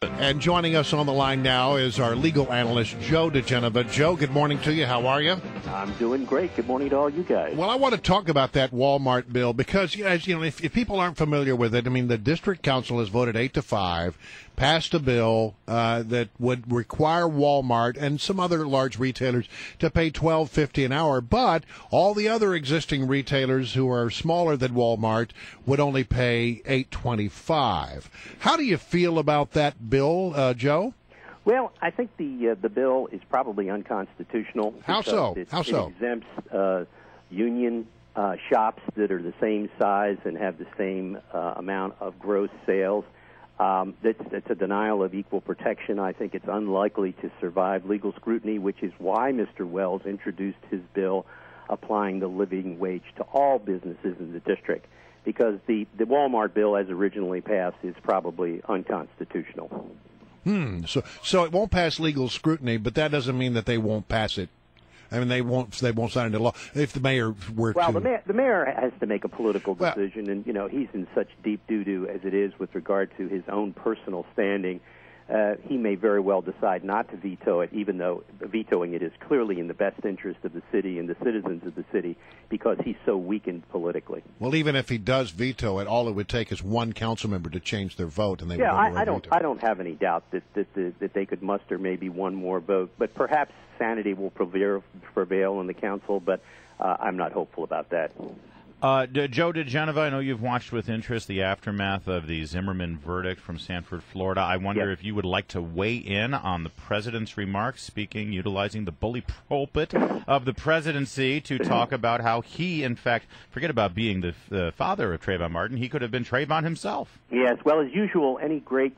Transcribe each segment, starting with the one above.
And joining us on the line now is our legal analyst, Joe DiGenova. Joe, good morning to you. How are you? I'm doing great. Good morning to all you guys. Well, I want to talk about that Walmart bill because, as you know, if people aren't familiar with it, I mean, the district council has voted 8-5, passed a bill that would require Walmart and some other large retailers to pay $12.50 an hour, but all the other existing retailers who are smaller than Walmart would only pay $8.25. How do you feel about that bill, Joe? Well, I think the bill is probably unconstitutional. How so? It exempts union shops that are the same size and have the same amount of gross sales. It's a denial of equal protection. I think it's unlikely to survive legal scrutiny, which is why Mr. Wells introduced his bill applying the living wage to all businesses in the district, because the Walmart bill as originally passed is probably unconstitutional. So it won't pass legal scrutiny, but that doesn't mean that they won't pass it. I mean, they won't sign into law if the mayor were to. Well, the mayor has to make a political decision, and he's in such deep doo-doo as it is with regard to his own personal standing. He may very well decide not to veto it, even though vetoing it is clearly in the best interest of the city and the citizens of the city, because he's so weakened politically. Well, even if he does veto it, all it would take is one council member to change their vote, and they would I don't have any doubt that they could muster maybe one more vote, but perhaps sanity will prevail in the council, but I'm not hopeful about that. Joe DiGenova, I know you've watched with interest the aftermath of the Zimmerman verdict from Sanford, Florida. I wonder if you would like to weigh in on the president's remarks, utilizing the bully pulpit of the presidency to talk about how he, in fact, forget about being the father of Trayvon Martin, he could have been Trayvon himself. Yes, well, as usual, any great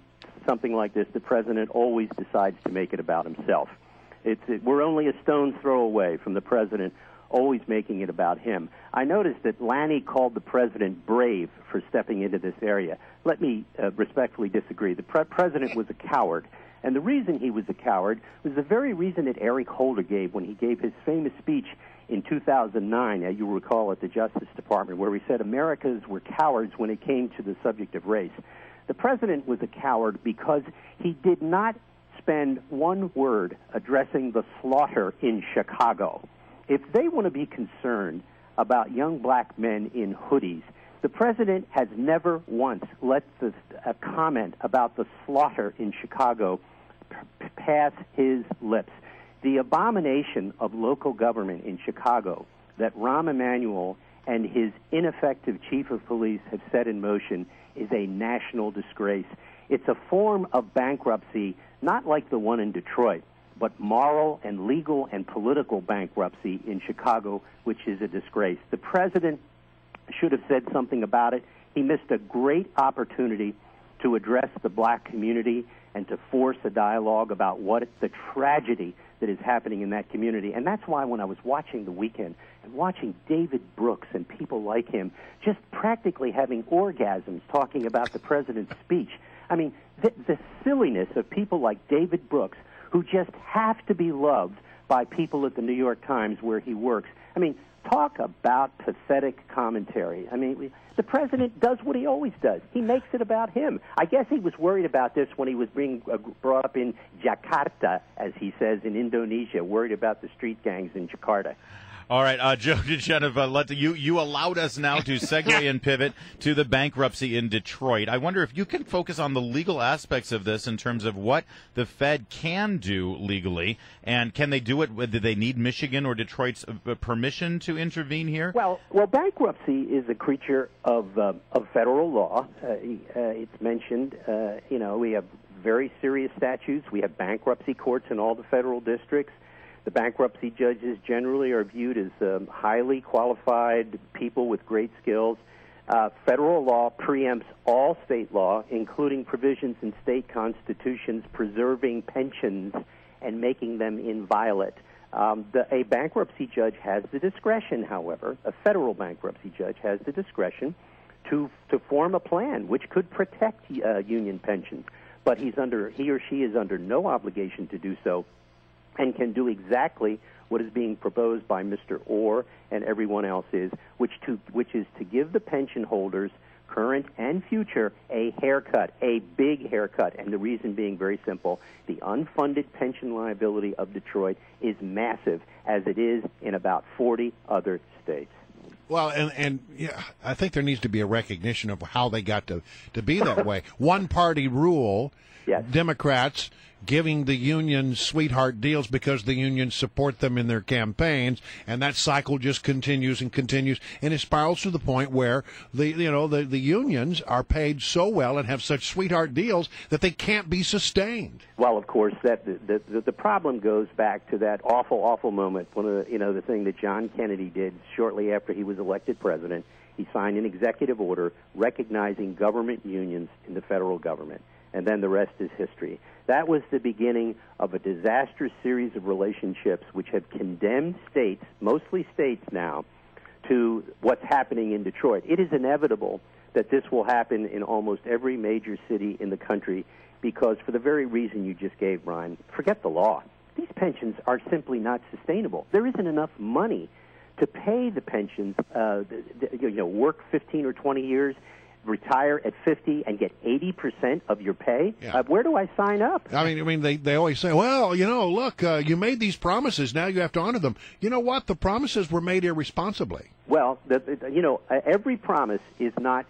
something like this, the president always decides to make it about himself. We're only a stone's throw away from the president always making it about him. I noticed that Lanny called the president brave for stepping into this area. Let me respectfully disagree. The president was a coward, and the reason he was a coward was the very reason that Eric Holder gave when he gave his famous speech in 2009, you'll recall, at the Justice Department, where he said Americans were cowards when it came to the subject of race. The president was a coward because he did not spend one word addressing the slaughter in Chicago. If they want to be concerned about young black men in hoodies, the president has never once let a comment about the slaughter in Chicago pass his lips. The abomination of local government in Chicago that Rahm Emanuel and his ineffective chief of police have set in motion is a national disgrace. It's a form of bankruptcy, not like the one in Detroit, but moral and legal and political bankruptcy in Chicago, which is a disgrace. The president should have said something about it. He missed a great opportunity to address the black community and to force a dialogue about what the tragedy that is happening in that community. And that's why when I was watching The Weekend and watching David Brooks and people like him just practically having orgasms talking about the president's speech, I mean, the silliness of people like David Brooks, who just have to be loved by people at the New York Times where he works. I mean, talk about pathetic commentary. I mean, the president does what he always does. He makes it about him. I guess he was worried about this when he was being brought up in Jakarta, as he says, in Indonesia, worried about the street gangs in Jakarta. All right, Joe DiGenova, you allowed us now to segue and pivot to the bankruptcy in Detroit. I wonder if you can focus on the legal aspects of this in terms of what the Fed can do legally, and can they do it? Do they need Michigan or Detroit's permission to intervene here? Well, bankruptcy is a creature of federal law. It's mentioned. We have very serious statutes. We have bankruptcy courts in all the federal districts. The bankruptcy judges generally are viewed as highly qualified people with great skills. Federal law preempts all state law, including provisions in state constitutions preserving pensions and making them inviolate. A bankruptcy judge has the discretion, however, a federal bankruptcy judge has the discretion to form a plan which could protect union pensions, but he or she is under no obligation to do so, and can do exactly what is being proposed by Mr. Orr and everyone else which is to give the pension holders current and future, a haircut, a big haircut. And the reason being very simple. The unfunded pension liability of Detroit is massive, as it is in about 40 other states. Well, and yeah, I think there needs to be a recognition of how they got to be that way. One-party rule, yes. Democrats giving the unions sweetheart deals because the unions support them in their campaigns, and that cycle just continues and continues, and it spirals to the point where the unions are paid so well and have such sweetheart deals that they can't be sustained. Well, of course, that the problem goes back to that awful moment. One of the thing that John Kennedy did shortly after he was elected president, he signed an executive order recognizing government unions in the federal government. And then the rest is history. That was the beginning of a disastrous series of relationships which have condemned states, mostly states now, to what's happening in Detroit. It is inevitable that this will happen in almost every major city in the country because for the very reason you just gave, Brian, forget the law. These pensions are simply not sustainable. There isn't enough money to pay the pensions, work 15 or 20 years, retire at 50 and get 80% of your pay? Yeah. Where do I sign up? I mean, they always say, well, look, you made these promises, now you have to honor them. You know what? The promises were made irresponsibly. Well, every promise is not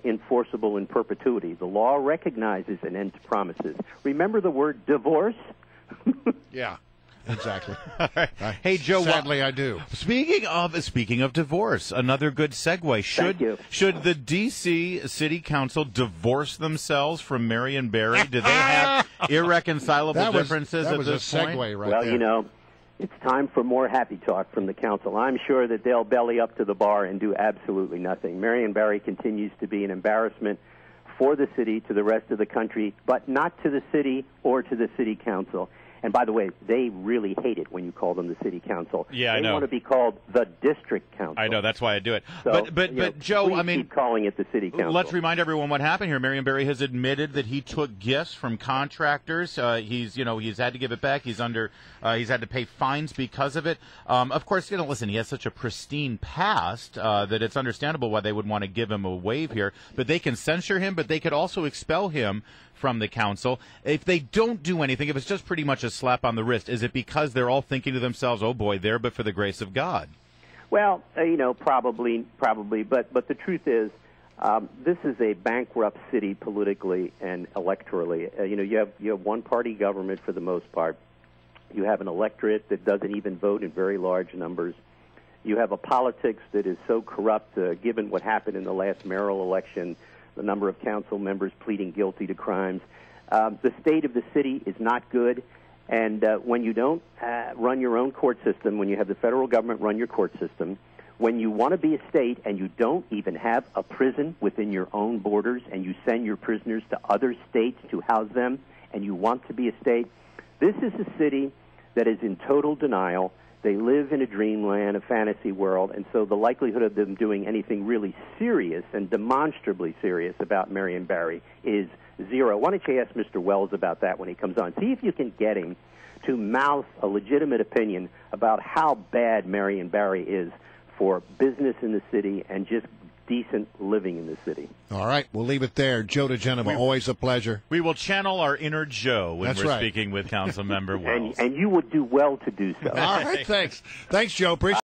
enforceable in perpetuity. The law recognizes an end to promises. Remember the word divorce? Yeah. Exactly. Hey, Joe. Sadly, I do. Speaking of divorce, another good segue. Should the D.C. City Council divorce themselves from Marion Barry? Do they have irreconcilable differences at this point? That was a segue right well, there. It's time for more happy talk from the council. I'm sure that they'll belly up to the bar and do absolutely nothing. Marion Barry continues to be an embarrassment for the city, to the rest of the country, but not to the city or to the city council. And by the way, they really hate it when you call them the city council. Yeah, I know. They want to be called the district council. I know, that's why I do it. So, but Joe, keep calling it the city council. Let's remind everyone what happened here. Marion Barry has admitted that he took gifts from contractors. He's had to give it back. He's had to pay fines because of it. Of course, listen, he has such a pristine past that it's understandable why they would want to give him a waive here. But they can censure him, but they could also expel him from the council. If they don't do anything, if it's just pretty much a slap on the wrist, is it because they're all thinking to themselves, oh boy, there but for the grace of God? Well, probably, but the truth is, this is a bankrupt city politically and electorally. You have one-party government for the most part. You have an electorate that doesn't even vote in very large numbers. You have a politics that is so corrupt, given what happened in the last mayoral election, the number of council members pleading guilty to crimes. The state of the city is not good, and when you don't run your own court system, when you have the federal government run your court system, when you want to be a state and you don't even have a prison within your own borders and you send your prisoners to other states to house them, and you want to be a state, this is a city that is in total denial. They live in a dreamland, a fantasy world, and so the likelihood of them doing anything really serious and demonstrably serious about Marion Barry is zero. Why don't you ask Mr. Wells about that when he comes on? See if you can get him to mouth a legitimate opinion about how bad Marion Barry is for business in the city and just decent living in the city. All right, we'll leave it there. Joe DiGenova, always a pleasure. We will channel our inner Joe when we're speaking with Councilmember Wells. And you would do well to do so. All right, thanks. Thanks, Joe. Appreciate it.